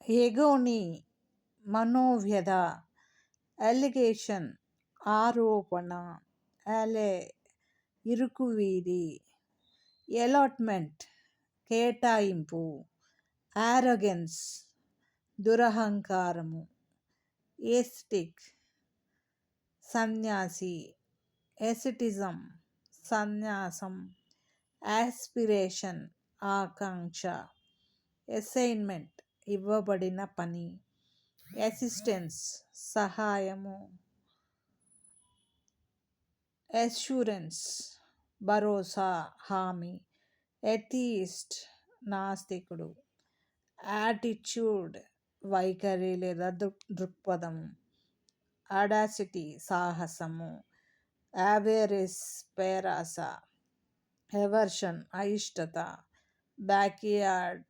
ఎగోని మనోవ్యధ, allegation ఆరోపణ, అలే ఇరుకువీధి, allotment కేటాయింపు, ఆరోగెన్స్ దురహంకారము, ఎస్టిక్ సన్యాసి, ఎసిటిజం సన్యాసం, ఆస్పిరేషన్ ఆకాంక్ష, అసైన్మెంట్ ఇవ్వబడిన పని, అసిస్టెన్స్ సహాయము, అష్యూరెన్స్ భరోసా హామీ, ఎథీయిస్ట్ నాస్తికుడు, యాటిట్యూడ్ వైఖరి లేదా దృక్పథము, అడాసిటీ సాహసము, అవేరిస్ పేరాస, ఎవర్షన్ అయిష్టత, బ్యాక్యార్డ్